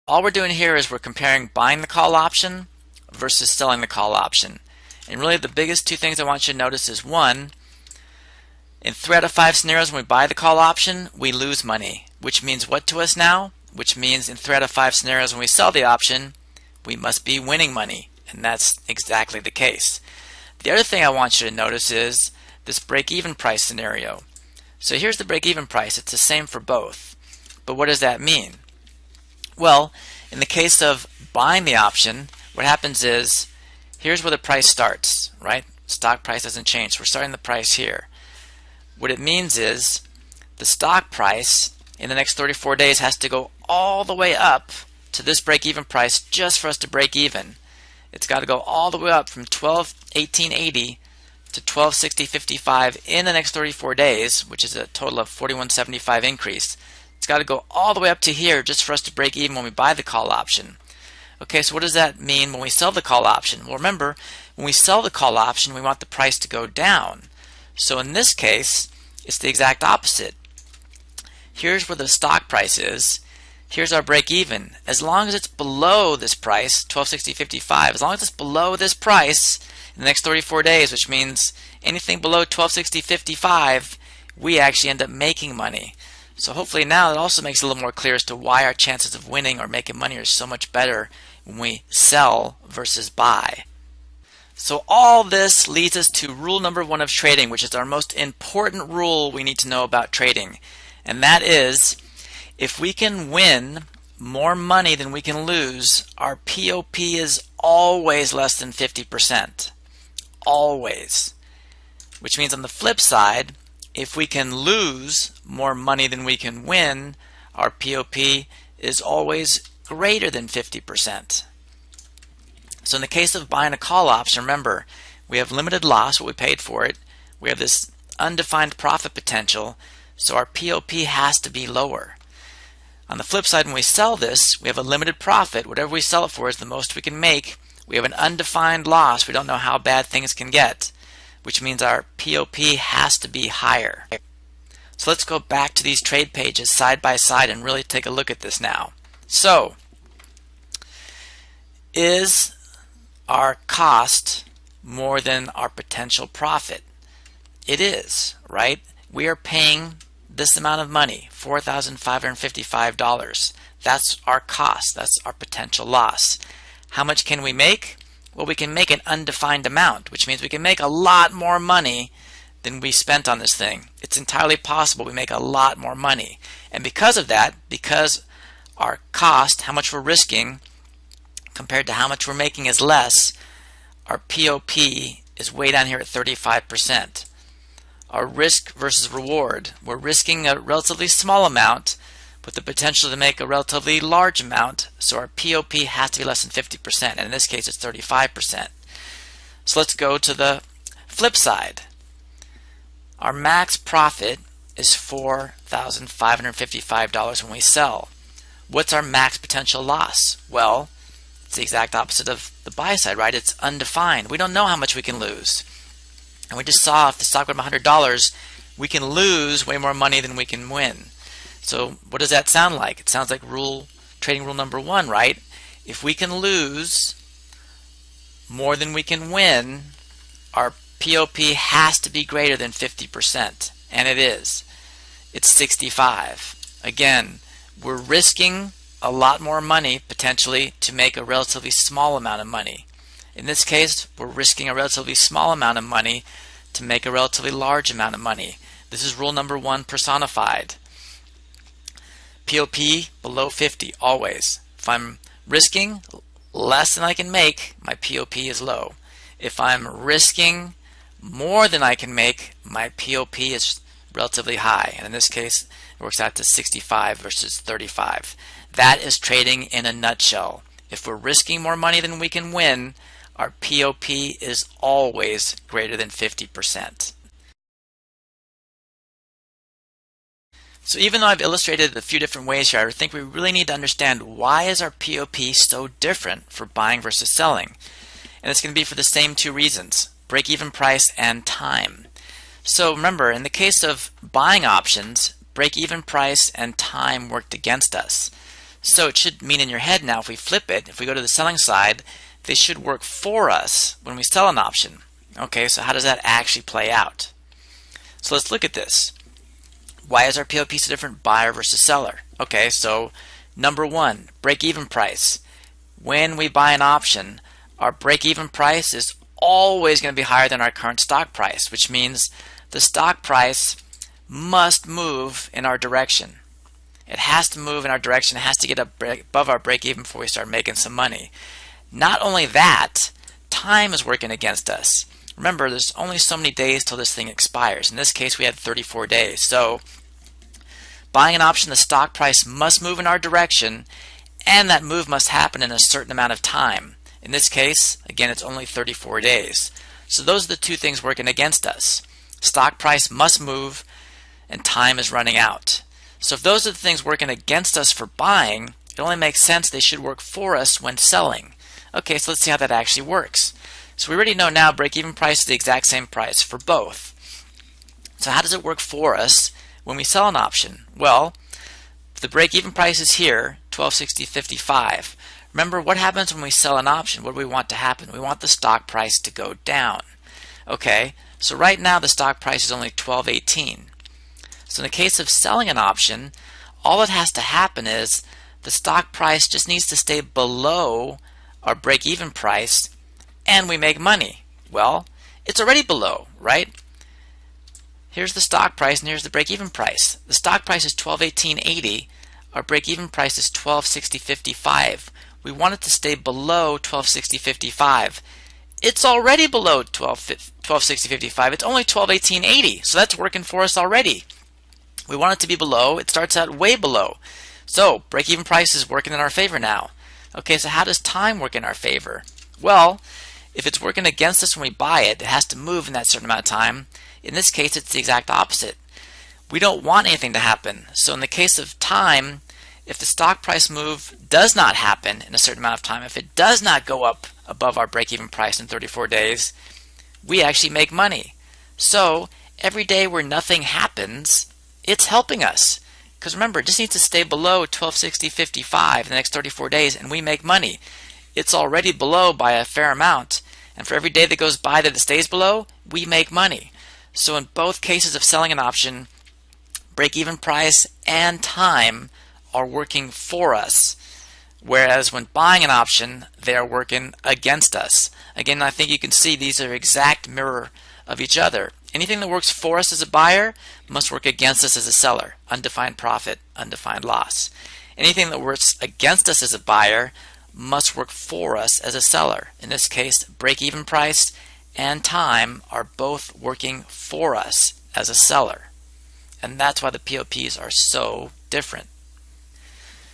All we're doing here is we're comparing buying the call option versus selling the call option. And really the biggest two things I want you to notice is one, in 3 out of 5 scenarios when we buy the call option, we lose money. Which means what to us now? Which means in 3 out of 5 scenarios when we sell the option, we must be winning money. And that's exactly the case. The other thing I want you to notice is this break-even price scenario. So here's the break-even price. It's the same for both. But what does that mean? Well, in the case of buying the option, what happens is, here's where the price starts, right? Stock price doesn't change. We're starting the price here. What it means is the stock price in the next 34 days has to go all the way up to this break-even price just for us to break even. It's got to go all the way up from 1218.80 to 1260.55 in the next 34 days, which is a total of 41.75 increase. It's got to go all the way up to here just for us to break even when we buy the call option. Okay, so what does that mean when we sell the call option? Well, remember, when we sell the call option, we want the price to go down. So in this case, it's the exact opposite. Here's where the stock price is. Here's our break even. As long as it's below this price, 1260.55, as long as it's below this price in the next 34 days, which means anything below 1260.55, we actually end up making money. So hopefully now it also makes it a little more clear as to why our chances of winning or making money are so much better when we sell versus buy. So all this leads us to rule number 1 of trading, which is our most important rule we need to know about trading. And that is, if we can win more money than we can lose, our POP is always less than 50%. Always. Which means on the flip side, if we can lose more money than we can win, our POP is always greater than 50%. So in the case of buying a call option, remember, we have limited loss, what we paid for it. We have this undefined profit potential, so our POP has to be lower. On the flip side, when we sell this, we have a limited profit. Whatever we sell it for is the most we can make. We have an undefined loss. We don't know how bad things can get, which means our POP has to be higher. So let's go back to these trade pages side by side and really take a look at this now. So, is our cost more than our potential profit? It is, right? We are paying this amount of money, $4,555. That's our cost. That's our potential loss. How much can we make? Well, we can make an undefined amount, which means we can make a lot more money than we spent on this thing. It's entirely possible we make a lot more money. And because of that, because our cost, how much we're risking, compared to how much we're making is less, our POP is way down here at 35%. Our risk versus reward, we're risking a relatively small amount with the potential to make a relatively large amount, so our POP has to be less than 50%, and in this case it's 35%. So let's go to the flip side. Our max profit is $4,555 when we sell. What's our max potential loss? Well, it's the exact opposite of the buy side, right? It's undefined. We don't know how much we can lose. And we just saw if the stock went up $100, we can lose way more money than we can win. So what does that sound like? It sounds like trading rule number 1, right? If we can lose more than we can win, our POP has to be greater than 50%, and it is. It's 65. Again, we're risking a lot more money potentially to make a relatively small amount of money. In this case, we're risking a relatively small amount of money to make a relatively large amount of money. This is rule number 1 personified. POP below 50, always. If I'm risking less than I can make, my POP is low. If I'm risking more than I can make, my POP is relatively high. And in this case, it works out to 65 versus 35. That is trading in a nutshell. If we're risking more money than we can win, our POP is always greater than 50%. So even though I've illustrated it a few different ways here, I think we really need to understand why is our POP so different for buying versus selling. And it's going to be for the same 2 reasons, break-even price and time. So remember, in the case of buying options, break-even price and time worked against us. So it should mean in your head now, if we flip it, if we go to the selling side, they should work for us when we sell an option. Okay, so how does that actually play out? So let's look at this. Why is our POP so different, buyer versus seller? Okay, so number one, break-even price. When we buy an option, our break-even price is always going to be higher than our current stock price, which means the stock price must move in our direction. It has to move in our direction. It has to get above our break-even before we start making some money. Not only that, time is working against us. Remember, there's only so many days till this thing expires. In this case, we had 34 days. So buying an option, the stock price must move in our direction, and that move must happen in a certain amount of time. In this case, again, it's only 34 days. So those are the two things working against us. Stock price must move, and time is running out. So if those are the things working against us for buying, it only makes sense they should work for us when selling. Okay, so let's see how that actually works. So we already know now break-even price is the exact same price for both. So how does it work for us when we sell an option? Well, the break-even price is here, $12.60.55. Remember, what happens when we sell an option? What do we want to happen? We want the stock price to go down. Okay, so right now the stock price is only $12.18. So in the case of selling an option, all that has to happen is the stock price just needs to stay below our break-even price and we make money. Well, it's already below, right? Here's the stock price and here's the break-even price. The stock price is $12.18.80. Our break-even price is $12.60.55. We want it to stay below $12.60.55. It's already below $12.60.55. It's only $12.18.80. So that's working for us already. We want it to be below. It starts out way below. So break-even price is working in our favor now. Okay, so how does time work in our favor? Well, if it's working against us when we buy it, it has to move in that certain amount of time. In this case, it's the exact opposite. We don't want anything to happen. So in the case of time, if the stock price move does not happen in a certain amount of time, if it does not go up above our break-even price in 34 days, we actually make money. So every day where nothing happens, it's helping us. Because remember, it just needs to stay below $12.60.55 the next 34 days and we make money. It's already below by a fair amount. And for every day that goes by that it stays below, we make money. So in both cases of selling an option, break-even price and time are working for us. Whereas when buying an option, they are working against us. Again, I think you can see these are exact mirror of each other. Anything that works for us as a buyer must work against us as a seller. Undefined profit, undefined loss. Anything that works against us as a buyer must work for us as a seller. In this case, break-even price and time are both working for us as a seller. And that's why the POPs are so different.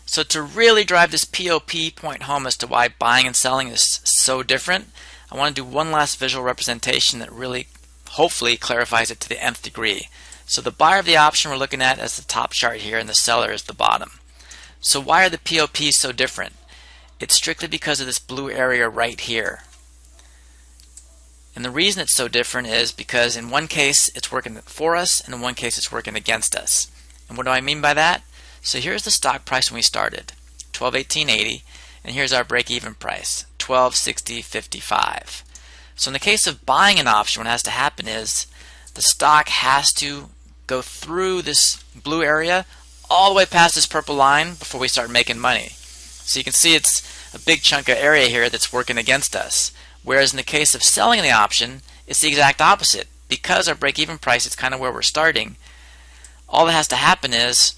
So to really drive this POP point home as to why buying and selling is so different, I want to do one last visual representation that really hopefully clarifies it to the nth degree. So the buyer of the option we're looking at as the top chart here and the seller is the bottom. So why are the POPs so different? It's strictly because of this blue area right here. And the reason it's so different is because in one case it's working for us and in one case it's working against us. And what do I mean by that? So here's the stock price when we started, $12.18.80, and here's our break-even price, $12.60.55. So in the case of buying an option, what has to happen is the stock has to go through this blue area all the way past this purple line before we start making money. So you can see it's a big chunk of area here that's working against us. Whereas in the case of selling the option, it's the exact opposite. Because our break-even price is kind of where we're starting, all that has to happen is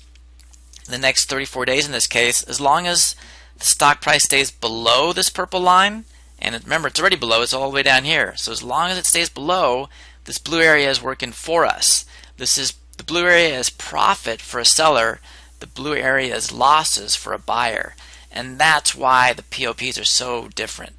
the next 34 days in this case, as long as the stock price stays below this purple line, and remember it's already below, it's all the way down here. So as long as it stays below, this blue area is working for us. This is the blue area is profit for a seller, the blue area is losses for a buyer. And that's why the POPs are so different.